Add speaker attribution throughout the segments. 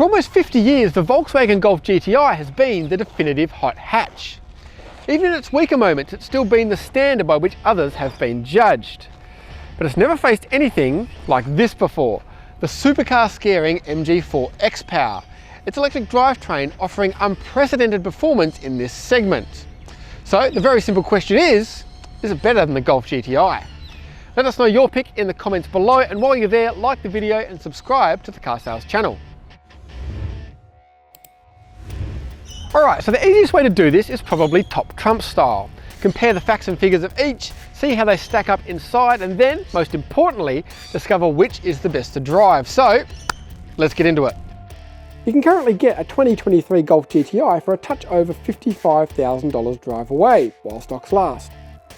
Speaker 1: For almost 50 years, the Volkswagen Golf GTI has been the definitive hot hatch. Even in its weaker moments, it's still been the standard by which others have been judged. But it's never faced anything like this before, the supercar scaring MG4 XPOWER. Its electric drivetrain offering unprecedented performance in this segment. So the very simple question is it better than the Golf GTI? Let us know your pick in the comments below, and while you're there, like the video and subscribe to the Car Sales channel. Alright, so the easiest way to do this is probably top trump style. Compare the facts and figures of each, see how they stack up inside, and then, most importantly, discover which is the best to drive. So, let's get into it. You can currently get a 2023 Golf GTI for a touch over $55,000 drive away, while stocks last.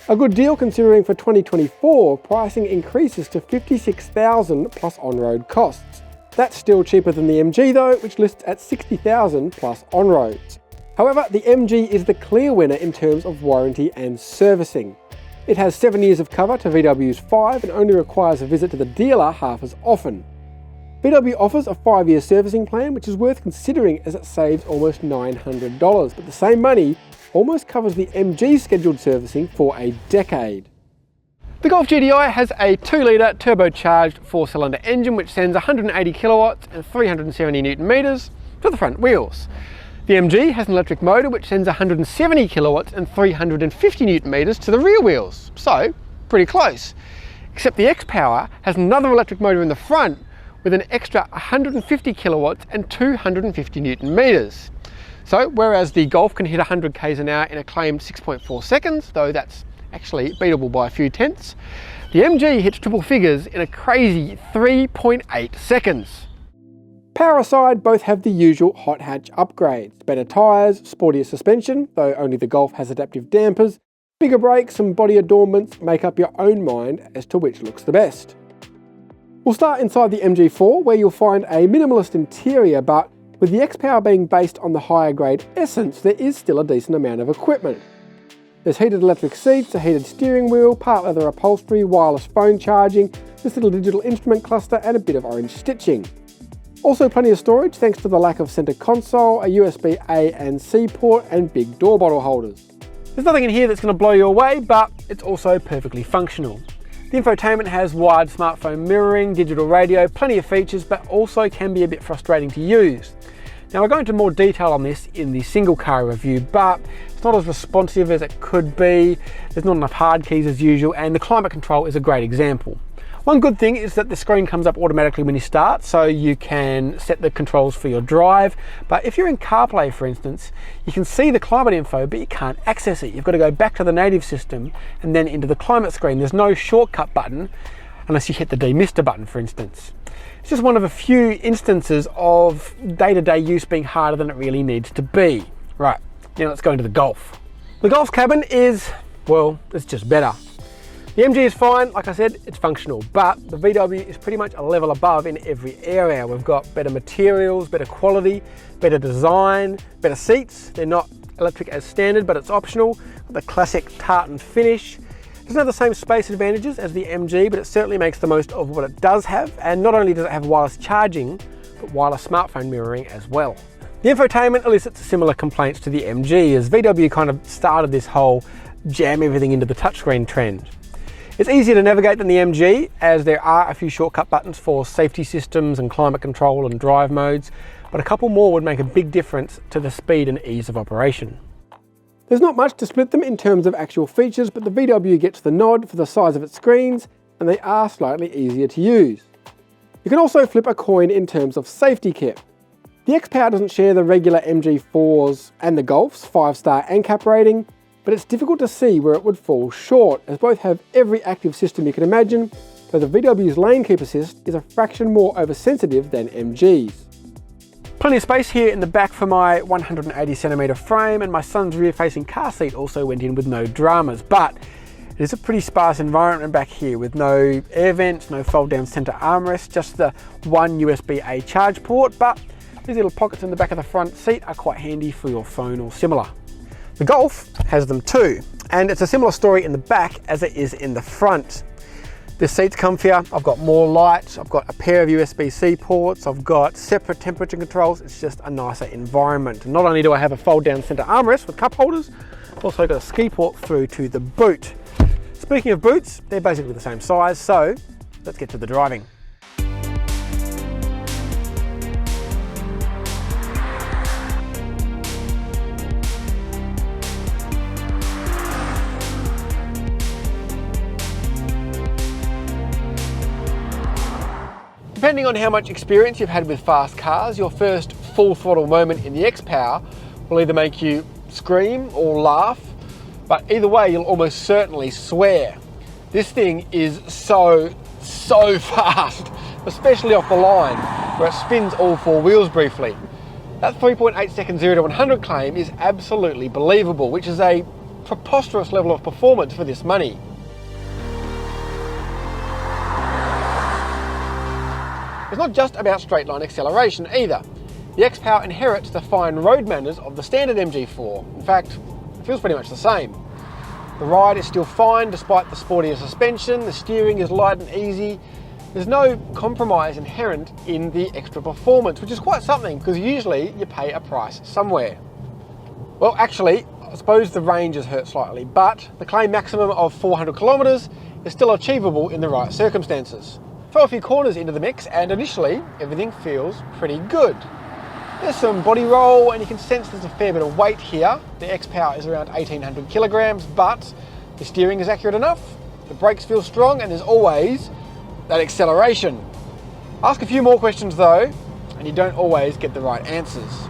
Speaker 1: A good deal considering for 2024, pricing increases to $56,000 plus on-road costs. That's still cheaper than the MG though, which lists at $60,000 plus on-roads. However, the MG is the clear winner in terms of warranty and servicing. It has 7 years of cover to VW's 5 and only requires a visit to the dealer half as often. VW offers a 5-year servicing plan, which is worth considering as it saves almost $900, but the same money almost covers the MG scheduled servicing for a decade. The Golf GTI has a 2-litre turbocharged 4-cylinder engine which sends 180 kilowatts and 370 Newton meters to the front wheels. The MG has an electric motor which sends 170 kilowatts and 350 Newton meters to the rear wheels, so pretty close. Except the XPOWER has another electric motor in the front with an extra 150 kilowatts and 250 Newton meters. So whereas the Golf can hit 100 k's an hour in a claimed 6.4 seconds, though that's actually beatable by a few tenths, the MG hits triple figures in a crazy 3.8 seconds. Power aside, both have the usual hot hatch upgrades: better tyres, sportier suspension, though only the Golf has adaptive dampers, bigger brakes and body adornments. Make up your own mind as to which looks the best. We'll start inside the MG4, where you'll find a minimalist interior, but with the XPOWER being based on the higher grade Essence, there is still a decent amount of equipment. There's heated electric seats, a heated steering wheel, part leather upholstery, wireless phone charging, this little digital instrument cluster and a bit of orange stitching. Also plenty of storage thanks to the lack of centre console, a USB A and C port and big door bottle holders. There's nothing in here that's going to blow you away, but it's also perfectly functional. The infotainment has wide smartphone mirroring, digital radio, plenty of features, but also can be a bit frustrating to use. Now I'll go into more detail on this in the single car review, but it's not as responsive as it could be, there's not enough hard keys as usual, and the climate control is a great example. One good thing is that the screen comes up automatically when you start, so you can set the controls for your drive, but if you're in CarPlay for instance, you can see the climate info but you can't access it. You've got to go back to the native system and then into the climate screen. There's no shortcut button unless you hit the demister button for instance. It's just one of a few instances of day-to-day use being harder than it really needs to be. Right, now let's go into the Golf. The Golf's cabin is, well, it's just better. The MG is fine, like I said, it's functional, but the VW is pretty much a level above in every area. We've got better materials, better quality, better design, better seats. They're not electric as standard, but it's optional. The classic tartan finish. It doesn't have the same space advantages as the MG, but it certainly makes the most of what it does have. And not only does it have wireless charging, but wireless smartphone mirroring as well. The infotainment elicits similar complaints to the MG, as VW kind of started this whole jam everything into the touchscreen trend. It's easier to navigate than the MG, as there are a few shortcut buttons for safety systems and climate control and drive modes, but a couple more would make a big difference to the speed and ease of operation. There's not much to split them in terms of actual features, but the VW gets the nod for the size of its screens, and they are slightly easier to use. You can also flip a coin in terms of safety kit. The XPOWER doesn't share the regular MG4's and the Golf's 5-star NCAP rating, but it's difficult to see where it would fall short, as both have every active system you can imagine, though the VW's lane keep assist is a fraction more oversensitive than MG's. Plenty of space here in the back for my 180cm frame, and my son's rear-facing car seat also went in with no dramas, but it is a pretty sparse environment back here with no air vents, no fold-down centre armrest, just the one USB-A charge port, but these little pockets in the back of the front seat are quite handy for your phone or similar. The Golf has them too, and it's a similar story in the back as it is in the front. This seat's comfier, I've got more light, I've got a pair of USB-C ports, I've got separate temperature controls. It's just a nicer environment. And not only do I have a fold down center armrest with cup holders, I've also got a ski port through to the boot. Speaking of boots, they're basically the same size, so let's get to the driving. Depending on how much experience you've had with fast cars, your first full throttle moment in the XPOWER will either make you scream or laugh, but either way you'll almost certainly swear. This thing is so fast, especially off the line, where it spins all four wheels briefly. That 3.8 second 0 to 100 claim is absolutely believable, which is a preposterous level of performance for this money. It's not just about straight line acceleration either. The XPOWER inherits the fine road manners of the standard MG4. In fact, it feels pretty much the same. The ride is still fine despite the sportier suspension, the steering is light and easy. There's no compromise inherent in the extra performance, which is quite something because usually you pay a price somewhere. Well, actually, I suppose the range has hurt slightly, but the claim maximum of 400 kilometers is still achievable in the right circumstances. Throw a few corners into the mix and initially everything feels pretty good. There's some body roll and you can sense there's a fair bit of weight here. The XPOWER is around 1800 kilograms, but the steering is accurate enough, the brakes feel strong, and there's always that acceleration. Ask a few more questions though, and you don't always get the right answers.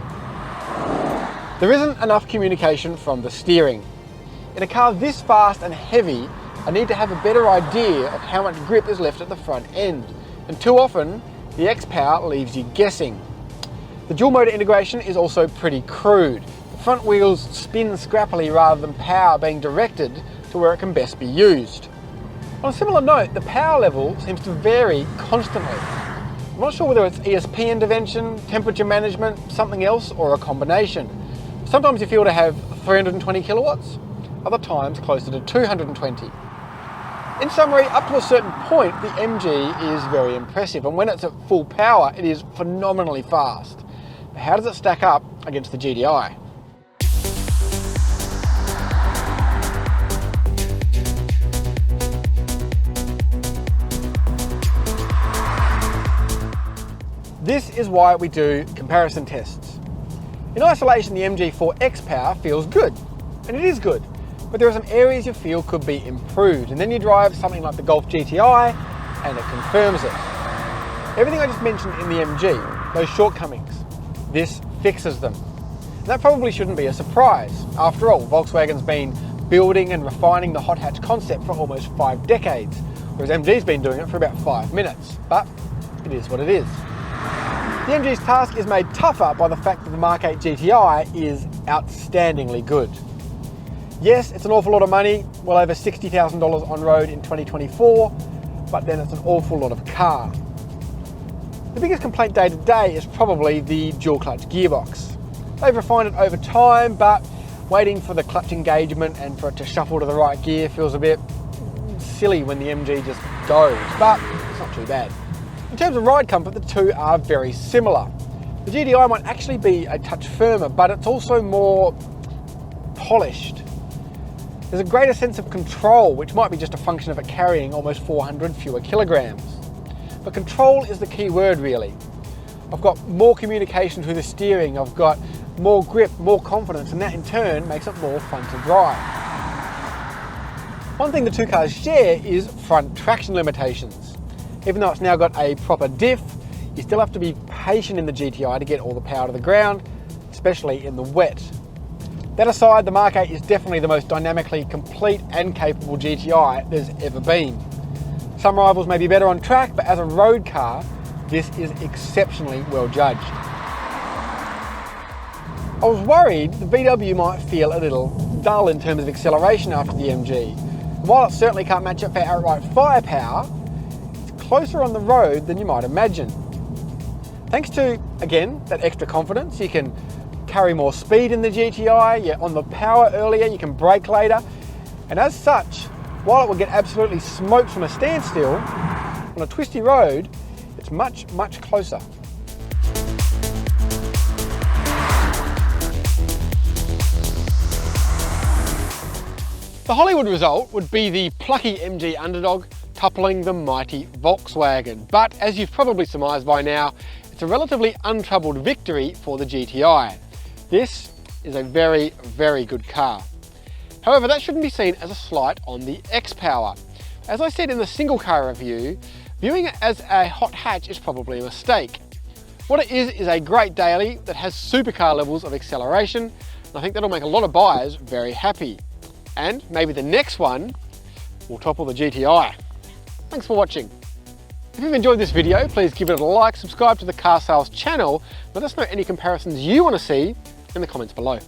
Speaker 1: There isn't enough communication from the steering. In a car this fast and heavy, I need to have a better idea of how much grip is left at the front end, and too often the XPOWER leaves you guessing. The dual motor integration is also pretty crude. The front wheels spin scrappily rather than power being directed to where it can best be used. On a similar note, the power level seems to vary constantly. I'm not sure whether it's ESP intervention, temperature management, something else, or a combination. Sometimes you feel to have 320 kilowatts, other times closer to 220. In summary, up to a certain point, the MG is very impressive, and when it's at full power, it is phenomenally fast. But how does it stack up against the GTI? This is why we do comparison tests. In isolation, the MG4 XPOWER feels good, and it is good. But there are some areas you feel could be improved, and then you drive something like the Golf GTI and it confirms it. Everything I just mentioned in the MG, those shortcomings, this fixes them. And that probably shouldn't be a surprise. After all, Volkswagen's been building and refining the hot hatch concept for almost 5 decades, whereas MG's been doing it for about 5 minutes. But it is what it is. The MG's task is made tougher by the fact that the Mk8 GTI is outstandingly good. Yes, it's an awful lot of money, well over $60,000 on road in 2024, but then it's an awful lot of car. The biggest complaint day to day is probably the dual clutch gearbox. They've refined it over time, but waiting for the clutch engagement and for it to shuffle to the right gear feels a bit silly when the MG just goes, but it's not too bad. In terms of ride comfort, the two are very similar. The GTI might actually be a touch firmer, but it's also more polished. There's a greater sense of control, which might be just a function of it carrying almost 400 fewer kilograms. But control is the key word really. I've got more communication through the steering, I've got more grip, more confidence, and that in turn makes it more fun to drive. One thing the two cars share is front traction limitations. Even though it's now got a proper diff, you still have to be patient in the GTI to get all the power to the ground, especially in the wet. That aside, the Mk8 is definitely the most dynamically complete and capable GTI there's ever been. Some rivals may be better on track, but as a road car, this is exceptionally well judged. I was worried the VW might feel a little dull in terms of acceleration after the MG. And while it certainly can't match up for outright firepower, it's closer on the road than you might imagine. Thanks to, again, that extra confidence, you can carry more speed in the GTI, you're on the power earlier, you can brake later, and as such, while it will get absolutely smoked from a standstill, on a twisty road, it's much, much closer. The Hollywood result would be the plucky MG underdog toppling the mighty Volkswagen, but as you've probably surmised by now, it's a relatively untroubled victory for the GTI. This is a very, very good car. However, that shouldn't be seen as a slight on the XPOWER. As I said in the single car review, viewing it as a hot hatch is probably a mistake. What it is a great daily that has supercar levels of acceleration, and I think that'll make a lot of buyers very happy. And maybe the next one will topple the GTI. Thanks for watching. If you've enjoyed this video, please give it a like, subscribe to the Car Sales channel, let us know any comparisons you want to see in the comments below.